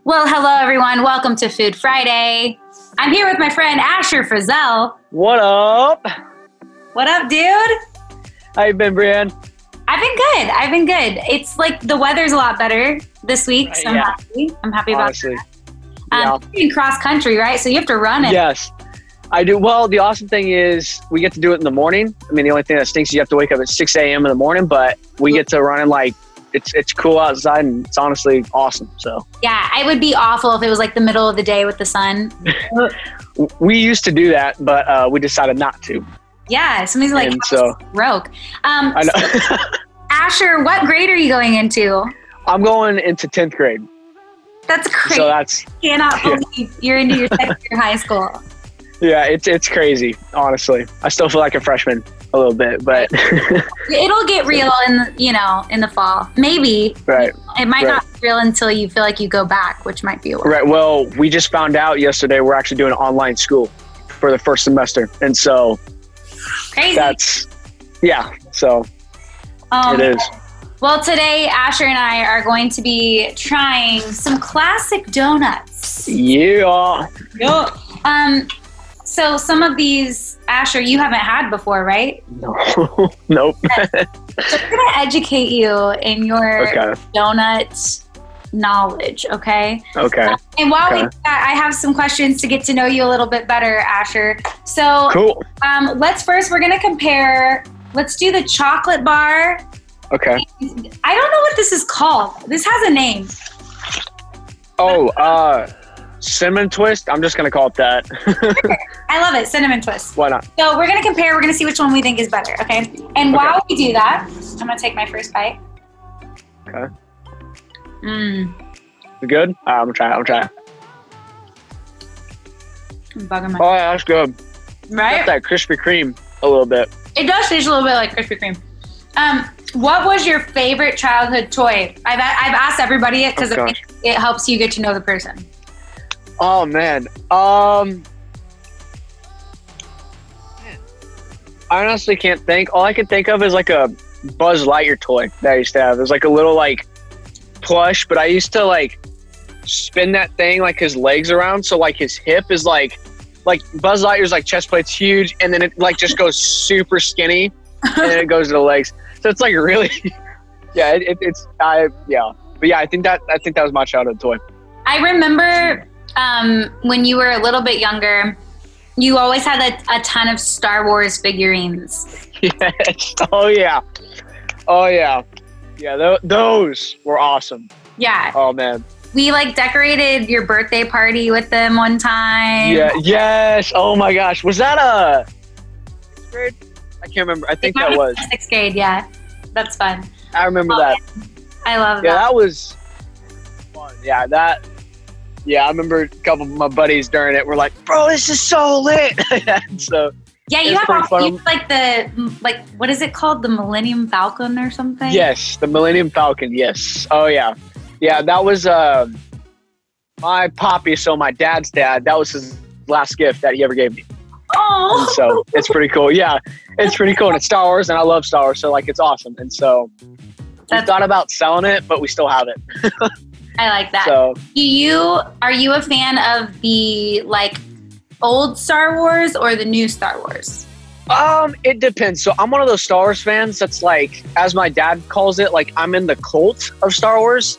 Well, hello everyone. Welcome to Food Friday. I'm here with my friend Asher Frizzell. What up? What up, dude? How you been, Brienne? I've been good. It's like the weather's a lot better this week, so Yeah. I'm happy about Honestly. that. You're in cross country, right? So you have to run it. Yes, I do. Well, the awesome thing is we get to do it in the morning. I mean, the only thing that stinks is you have to wake up at 6 a.m. in the morning, but we get to run in like, it's cool outside and it's honestly awesome. So Yeah, it would be awful if it was like the middle of the day with the sun. we used to do that, but we decided not to. Yeah, somebody's like, And so broke. I know. Asher, what grade are you going into? I'm going into 10th grade. That's crazy. So that's, Cannot believe you're into your second year high school. yeah, it's crazy, honestly. I still feel like a freshman a little bit, but It'll get real in the fall. Maybe. right. It might not be real until you feel like you go back, which might be a while. Right. Well, we just found out yesterday we're actually doing online school for the first semester. And so Crazy. that's, yeah, so it is. Well, today, Asher and I are going to be trying some classic donuts. Yeah. So some of these, Asher, you haven't had before, right? No. Nope. So we're going to educate you in your Okay. donut knowledge, okay? Okay. And while we Okay. do that, I have some questions to get to know you a little bit better, Asher. So Cool. we're going to compare, let's do the chocolate bar. Okay. I don't know what this is called. This has a name. Oh, cinnamon twist. I'm just going to call it that. I love it, cinnamon twist. Why not? So we're going to compare. We're going to see which one we think is better, okay? And while we do that, I'm going to take my first bite. Okay. Mmm. You good? I'm going to try. I'm bugging my Oh, yeah, that's good. right? Got that Krispy Kreme a little bit. It does taste a little bit like Krispy Kreme. What was your favorite childhood toy? I've asked everybody it because it helps you get to know the person. Oh, man. I honestly can't think. All I can think of is like a Buzz Lightyear toy that I used to have. It was like a little like plush, but I used to like spin that thing like his legs around. So like his hip is like Buzz Lightyear's like chest plate's huge, and then it like just goes super skinny, and then it goes to the legs. So it's like really, yeah, But yeah, I think that was my childhood toy. I remember when you were a little bit younger, you always had a ton of Star Wars figurines. Yes. Oh yeah. Yeah, those were awesome. Yeah. Oh man. We like decorated your birthday party with them one time. Yeah. Yes. Oh my gosh. Was that a 6th grade? I can't remember. I think that was 6th grade. Yeah, that's fun. I remember that. I love Yeah, that. that was fun. Yeah, I remember a couple of my buddies during it were like, "Bro, this is so lit." So Yeah, you it's have pretty fun. like what is it called? The Millennium Falcon or something? yes, the Millennium Falcon. Yes. Oh yeah, yeah. That was my poppy. So my dad's dad. That was his last gift that he ever gave me. Oh. And so it's pretty cool. Yeah, it's pretty cool. And it's Star Wars, and I love Star Wars, so like it's awesome. And so we thought about selling it, but we still have it. I like that. So Are you a fan of the like old Star Wars or the new Star Wars? it depends. So I'm one of those Star Wars fans that's like, as my dad calls it, like I'm in the cult of Star Wars.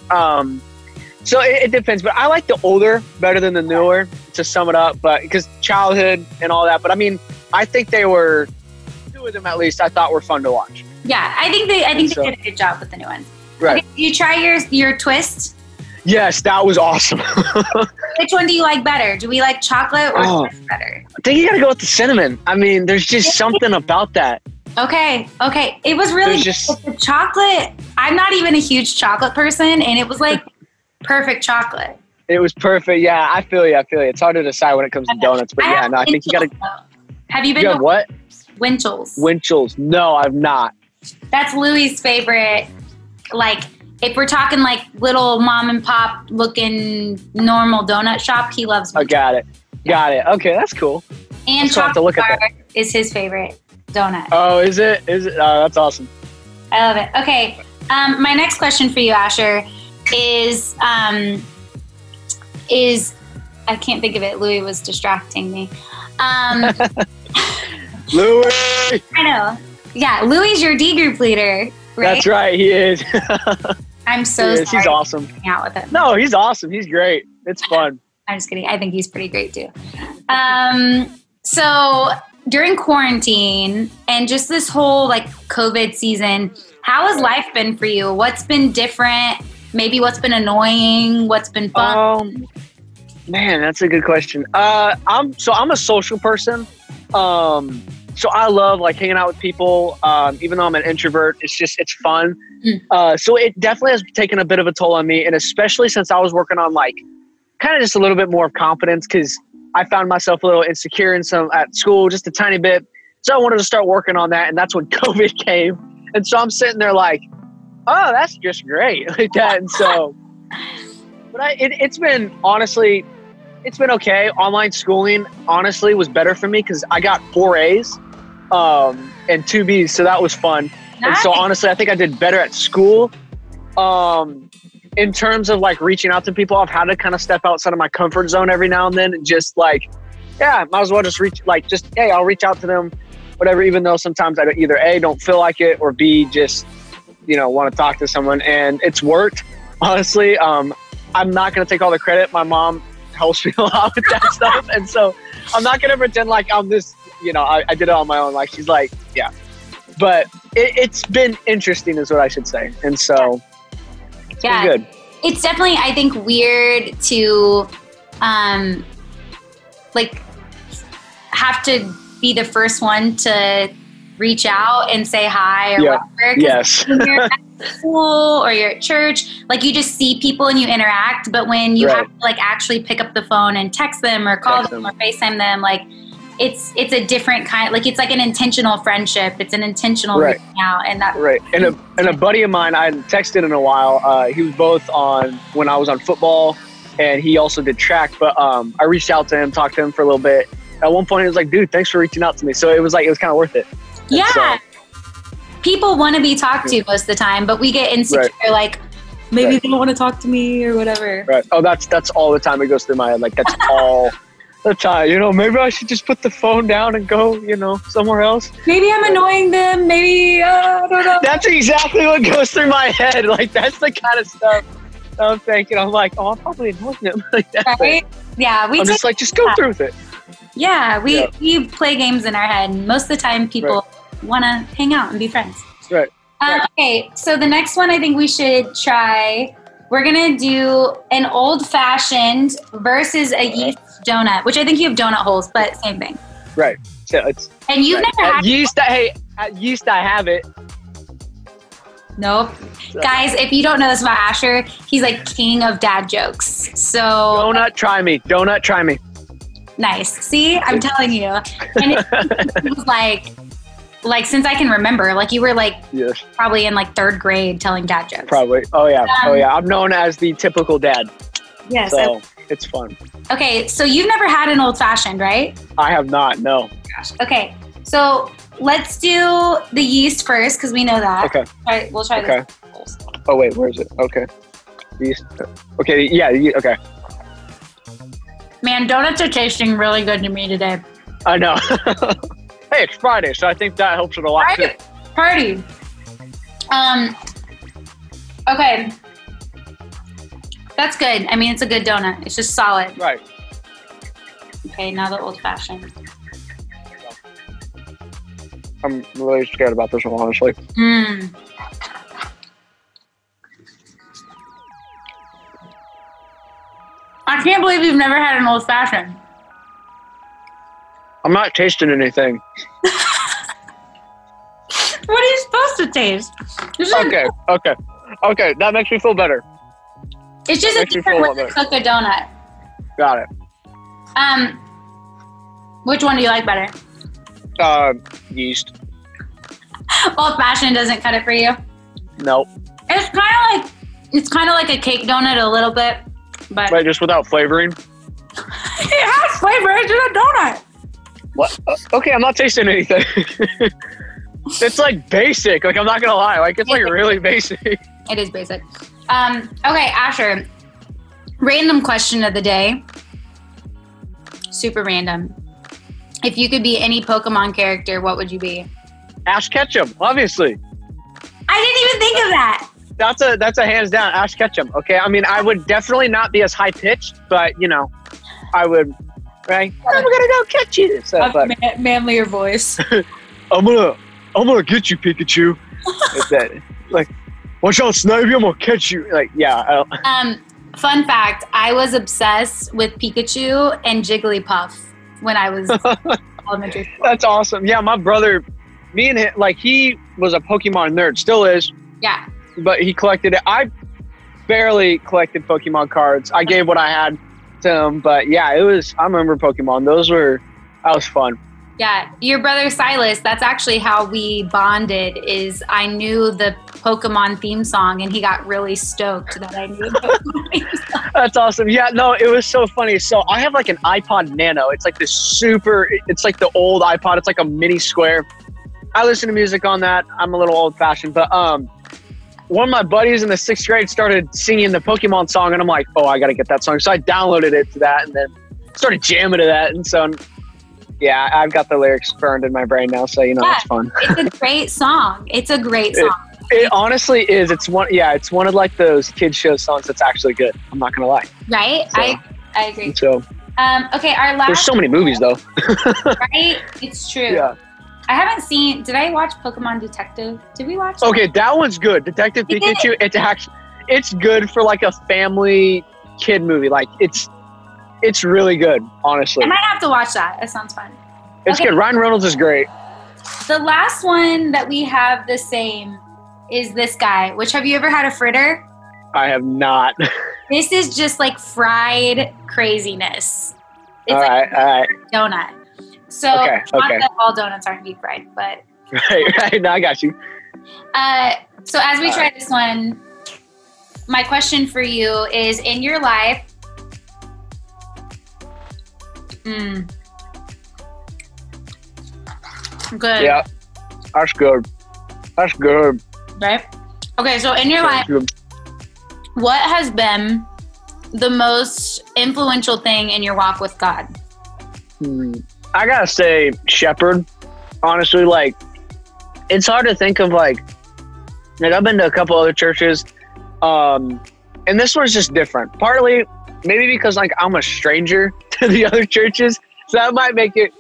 So it depends, but I like the older better than the newer, to sum it up. But because childhood and all that. But I mean, I think two of them at least I thought were fun to watch. Yeah, I think they did a good job with the new ones. Right. Okay, you try your twist. Yes, that was awesome. Which one do you like better? Do we like chocolate or twist better? I think you got to go with the cinnamon. I mean, there's just something about that. Okay. It was really There's good. just- The chocolate. I'm not even a huge chocolate person, and it was like perfect chocolate. It was perfect. Yeah, I feel you. It's hard to decide when it comes to donuts, but yeah, no, I think you got to. Have you been You to have what? Winchell's? Winchell's. No, I've not. That's Louie's favorite. Like, if we're talking like little mom and pop looking normal donut shop, he loves I Winchell's. got it. Okay, that's cool. And I'll have to chocolate look at bar that. is his favorite donut. Oh, is it? Oh, that's awesome. I love it. Okay, my next question for you, Asher, is is, I can't think of it. Louis was distracting me. Louis! I know. Yeah, Louis is your D group leader, right? That's right, he is. I'm so sorry. He's awesome. To hang out with him. No, he's awesome. He's great. It's fun. I'm just kidding. I think he's pretty great too. So during quarantine and just this whole like COVID season, how has life been for you? What's been different? Maybe what's been annoying? What's been fun? Man, that's a good question. I'm a social person. So I love like hanging out with people. Even though I'm an introvert, it's fun. So it definitely has taken a bit of a toll on me, and especially since I was working on like kind of just a little bit more of confidence, because I found myself a little insecure at school, just a tiny bit. So I wanted to start working on that, and that's when COVID came. And so I'm sitting there like, oh, that's just great, like that. And so, but it's been honestly, it's been okay. Online schooling honestly was better for me because I got 4 A's and 2 B's, so that was fun. Nice. And so honestly, I think I did better at school. In terms of like reaching out to people, I've had to kind of step outside of my comfort zone every now and then, and just like, yeah, might as well just hey, I'll reach out to them, whatever, even though sometimes I either A, don't feel like it, or B, just, want to talk to someone. And it's worked, honestly. I'm not going to take all the credit. My mom helps me a lot with that stuff. And so I'm not going to pretend like I'm this, I did it on my own. Like, she's like, yeah. But it's been interesting is what I should say. And so... Yeah, good. It's definitely, I think, weird to, like, have to be the first one to reach out and say hi or whatever. Yes. When you're at school or you're at church, like, you just see people and you interact. But when you have to, like, actually pick up the phone and text them or call them or FaceTime them, like, it's a different kind. Like, it's like an intentional friendship. It's an intentional reaching out, and that And a buddy of mine I hadn't texted in a while. He was both on when I was on football, and he also did track. But I reached out to him, talked to him for a little bit. At one point, he was like, "Dude, thanks for reaching out to me." So it was kind of worth it. Yeah, so, people want to be talked to most of the time, but we get insecure. Like, maybe they don't want to talk to me or whatever. Right. Oh, that's all the time it goes through my head. Like, that's all. The time, maybe I should just put the phone down and go, somewhere else. Maybe I'm annoying them. Maybe, I don't know. That's exactly what goes through my head. Like, that's the kind of stuff I'm thinking. I'm like, oh, I'm probably annoying them. Like that. Right? Yeah. I'm just like, just go through with it. Yeah. We play games in our head. And most of the time, people want to hang out and be friends. Right. Okay. So the next one I think we should try, we're going to do an old-fashioned versus a yeast donut, which I think you have donut holes, but same thing. Right. So it's and you've never had yeast. At yeast, I have it. Nope. Guys, if you don't know this about Asher, he's like king of dad jokes. So donut, try me. Donut, try me. Nice. See, I'm telling you. And it was like since I can remember, like you were like probably in like 3rd grade telling dad jokes. Probably. Oh yeah. I'm known as the typical dad. Yes. So it's fun. Okay, so you've never had an old fashioned, right? I have not. No. Gosh. Okay, so let's do the yeast first because we know that. Okay. We'll try this. Oh wait, where is it? Okay. Yeast. Okay. Yeah. Okay. Man, donuts are tasting really good to me today. I know. Hey, it's Friday, so I think that helps it a lot too. Party. Okay. That's good. I mean, it's a good donut. It's just solid. Right. Okay, now the old fashioned. I'm really scared about this one, honestly. I can't believe you've never had an old fashioned. I'm not tasting anything. What are you supposed to taste? Okay. That makes me feel better. It's just a different way to cook a donut. Got it. Which one do you like better? Yeast. Old fashioned doesn't cut it for you? Nope. It's kind of like a cake donut a little bit, but right, just without flavoring. It has flavor. It's just a donut. What? Okay, I'm not tasting anything. It's like basic. Like, I'm not gonna lie. Like, it's like really basic. It is basic. Okay, Asher. Random question of the day. Super random. If you could be any Pokemon character, what would you be? Ash Ketchum, obviously. I didn't even think of that. That's a hands down Ash Ketchum. Okay, I mean, I would definitely not be as high pitched, but you know, I would. Right? I'm gonna go catch you. So, manlier voice. I'm gonna get you, Pikachu. Like, watch out, Snivy! I'm gonna catch you. Like, yeah. Fun fact: I was obsessed with Pikachu and Jigglypuff when I was elementary school. That's awesome. Yeah, my brother, me and him, like, he was a Pokemon nerd, still is. Yeah. But he collected it. I barely collected Pokemon cards. I gave what I had to him, but yeah, I remember Pokemon. That was fun. Yeah, your brother Silas, that's actually how we bonded, is I knew the Pokemon theme song and he got really stoked that I knew the Pokemon theme song. That's awesome. Yeah, no, it was so funny. So I have like an iPod Nano. It's like it's like the old iPod. It's like a mini square. I listen to music on that. I'm a little old fashioned, but one of my buddies in the 6th grade started singing the Pokemon song, and I'm like, oh, I got to get that song. So I downloaded it to that and then started jamming to that. And so, yeah, I've got the lyrics burned in my brain now. So, it's fun. It's a great song. It's a great song. It honestly is. It's one of like those kids show songs that's actually good. I'm not going to lie. Right? So, I agree. So, okay, our last. There's so many movies though. Right? It's true. Yeah. I haven't seen. Did I watch Pokemon Detective? Did we watch? Okay, that one's good. Detective Pikachu. It's good for like a family kid movie. Like it's really good. Honestly, I might have to watch that. That sounds fun. It's good. Ryan Reynolds is great. The last one that we have the same is this guy. Which, have you ever had a fritter? I have not. This is just like fried craziness. It's all like right. Donut. So okay. That all donuts aren't deep fried, but right. No, I got you. So as we try this one, my question for you is: in your life, good. Yeah, that's good. That's good. Right. Okay. So in your life, what has been the most influential thing in your walk with God? I gotta say shepherd. Honestly, like, it's hard to think of like I've been to a couple other churches, and this one's just different. Partly maybe because like I'm a stranger to the other churches, so that might make it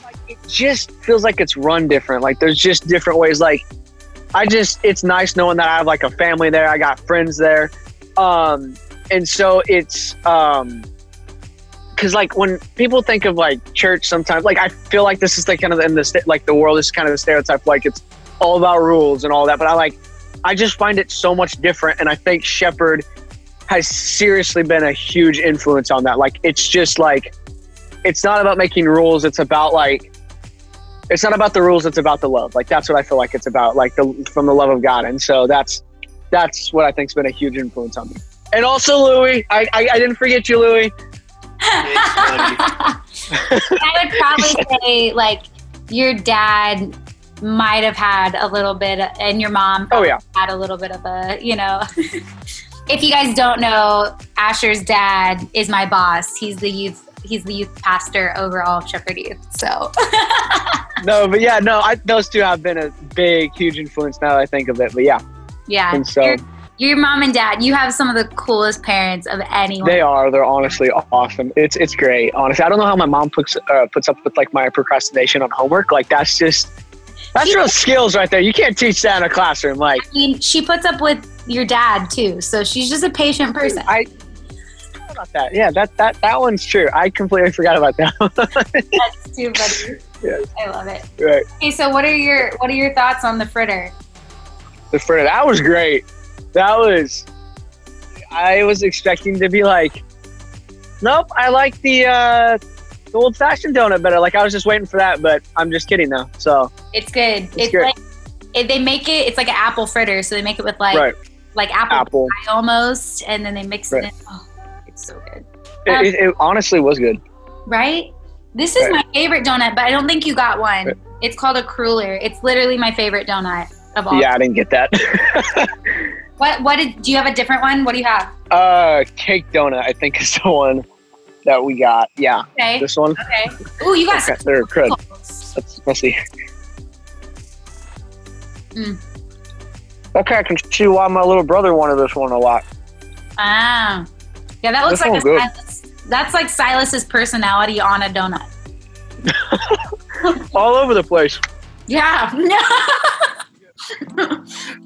like it just feels like it's run different. Like there's just different ways. Like it's nice knowing that I have like a family there. I got friends there, and so it's because like when people think of like church, sometimes like I feel like this is like kind of the world is kind of the stereotype, like it's all about rules and all that. But I just find it so much different, and I think Shepherd has seriously been a huge influence on that. Like it's just like it's not about making rules. It's about like it's not about the rules. It's about the love. Like that's what I feel like it's about. Like from the love of God, and so that's what I think's been a huge influence on me. And also Louis, I didn't forget you, Louis. I would probably say like your dad might have had a little bit and your mom had a little bit of a, if you guys don't know, Asher's dad is my boss. He's the youth pastor over all Shepherd Youth. So those two have been a big, huge influence now that I think of it. But yeah. And so your mom and dad, you have some of the coolest parents of anyone. They are. They're honestly awesome. It's great. Honestly, I don't know how my mom puts up with like my procrastination on homework. Like that's real skills right there. You can't teach that in a classroom. Like I mean, she puts up with your dad too, so she's just a patient person. I forgot about that. Yeah, that one's true. I completely forgot about that. That's too funny. Yeah. I love it. Right. Okay, so what are your thoughts on the fritter? The fritter, that was great. I was expecting to be like, nope, I like the old-fashioned donut better. Like I was just waiting for that, but I'm just kidding though. So it's good. It's good. Like they make it. It's like an apple fritter, so they make it with like apple pie almost, and then they mix it in. Oh, it's so good. It honestly was good. Right? This is my favorite donut, but I don't think you got one. Right. It's called a cruller. It's literally my favorite donut of all. Yeah, I didn't get that. Do you have a different one? What do you have? Cake donut, I think, is the one that we got. Yeah. Okay. This one. Okay. Ooh, you got some. They're crud. Let's see. Okay, I can see why my little brother wanted this one a lot. Ah. Yeah, that looks like Silas. That's like Silas's personality on a donut. All over the place. Yeah.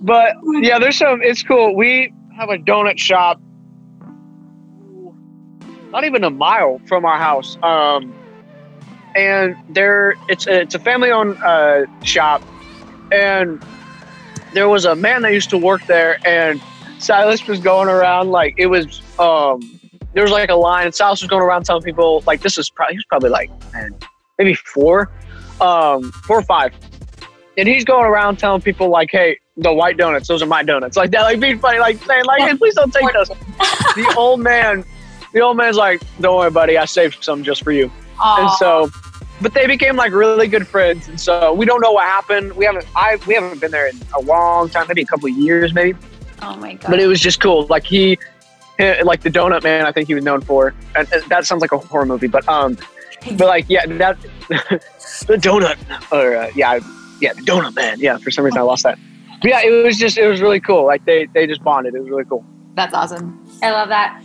But yeah, it's cool. We have a donut shop not even a mile from our house. And it's a family-owned shop, and there was a man that used to work there, and Silas was going around like it was there was like a line, and Silas was going around telling people like he was probably like maybe 4 or 5, and he's going around telling people like, hey, the white donuts, those are my donuts, like that, like being funny, like saying like, hey, please don't take those. The old man's like, don't worry, buddy, I saved some just for you. Aww. And so, but they became like really good friends, and so we don't know what happened. We haven't been there in a long time, maybe a couple of years, maybe. Oh my god! But it was just cool. Like like the Donut Man, I think he was known for. And that sounds like a horror movie, but like that the donut, or the Donut Man. Yeah, for some reason I lost that. But yeah, it was really cool. Like they just bonded. It was really cool. That's awesome. I love that.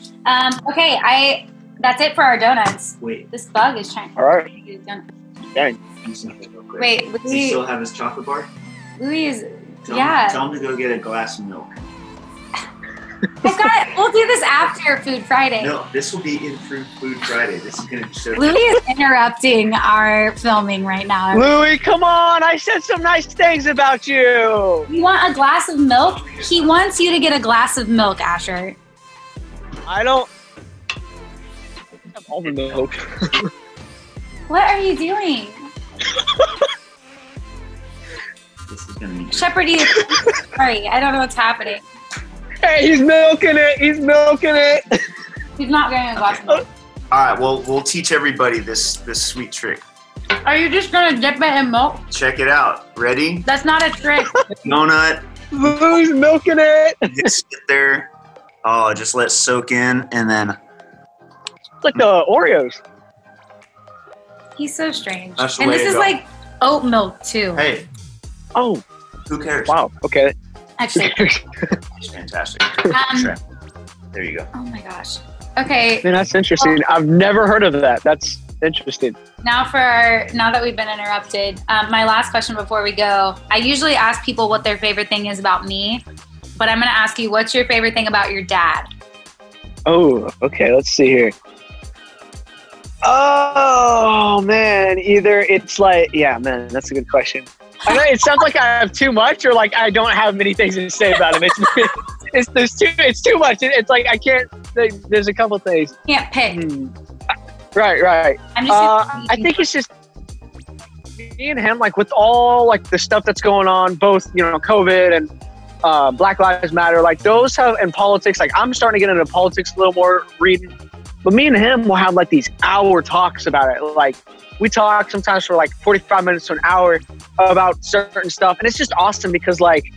Okay, that's it for our donuts. Wait. This bug is trying. All right. To do donuts. Dang. Wait, does he still have his chocolate bar? Louis is, Tell him to go get a glass of milk. We'll do this after Food Friday. No, this will be in Food Friday. This is going to be so Louis is interrupting our filming right now. Louis, come on. I said some nice things about you. You want a glass of milk? He wants you to get a glass of milk, Asher. I don't have all the milk. What are you doing? This is going to be Shepherd, sorry, I don't know what's happening. Hey, he's milking it. He's not getting a glass of milk. All right, well, we'll teach everybody this sweet trick. Are you just going to dip it in milk? Check it out. Ready? That's not a trick. Donut. Louis milking it. Just sit there. Oh, just let it soak in, and then... It's like the Oreos. He's so strange. That's the and way this to is go. like oat milk, too. Hey. Oh. Who cares? Wow, okay. Actually. It's fantastic. There you go. Oh my gosh. Okay. Man, that's interesting. I've never heard of that. That's interesting. Now that we've been interrupted, my last question before we go, I usually ask people what their favorite thing is about me, but I'm going to ask you, what's your favorite thing about your dad? Oh, okay. Let's see here. Oh, man. Either it's like, yeah, man, that's a good question. I know it sounds like I have too much, or like I don't have many things to say about him. It's too much. It's like I can't. There's a couple things. Can't pick. Right. I'm just I think it's just me and him. Like with all like the stuff that's going on, both COVID and Black Lives Matter. Like those have, and politics. Like I'm starting to get into politics a little more, reading. But me and him will have like these hour talks about it. Like we talk sometimes for like 45 minutes to an hour about certain stuff. And it's just awesome because like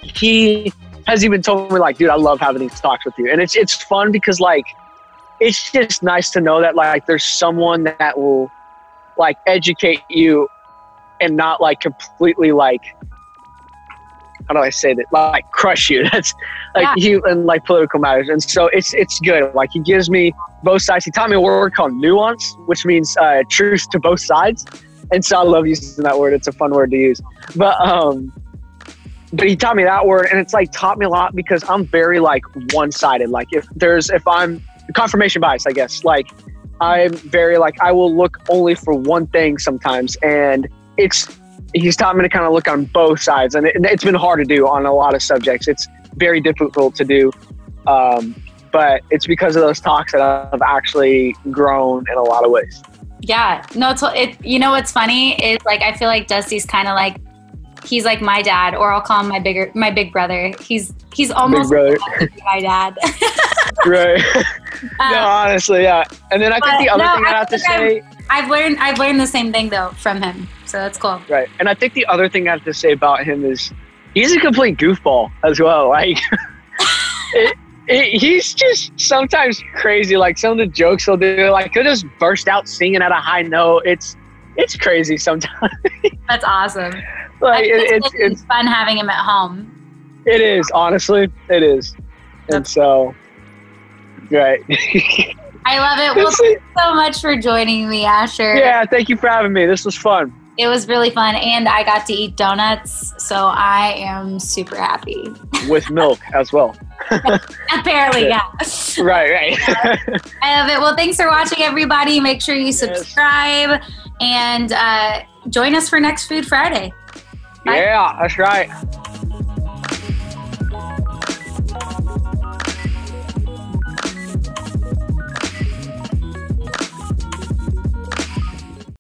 he has even told me like, dude, I love having these talks with you. And it's fun because like, it's just nice to know that like there's someone that will like educate you and not like completely like, how do I say that? Like crush you. That's like you and like political matters. And so it's good. Like he gives me both sides. He taught me a word called nuance, which means truth to both sides. And so I love using that word. It's a fun word to use. But he taught me that word, and it's like taught me a lot because I'm very like one-sided. Like if I'm confirmation bias, I guess, like I'm very like, I will look only for one thing sometimes. And he's taught me to kind of look on both sides, and it's been hard to do on a lot of subjects. It's very difficult to do. But it's because of those talks that I've actually grown in a lot of ways. Yeah, no, you know what's funny is like I feel like Dusty's kind of like, he's like my dad, or I'll call him my big brother. He's almost like my dad. Right. No, honestly, yeah. And then I think the other thing I have to say, I've learned the same thing though from him, so that's cool. Right, and I think the other thing I have to say about him is he's a complete goofball as well. Like He's just sometimes crazy. Like some of the jokes he'll do, like he'll just burst out singing at a high note. It's crazy sometimes. That's awesome. Like it's fun having him at home. It is, honestly, it is. And so, right. I love it. Well, thanks so much for joining me, Asher. Yeah, thank you for having me. This was fun. It was really fun, and I got to eat donuts, so I am super happy. With milk as well. Apparently, yeah. Right. I love it. Well, thanks for watching, everybody. Make sure you subscribe and join us for next Food Friday. Bye. Yeah, that's right.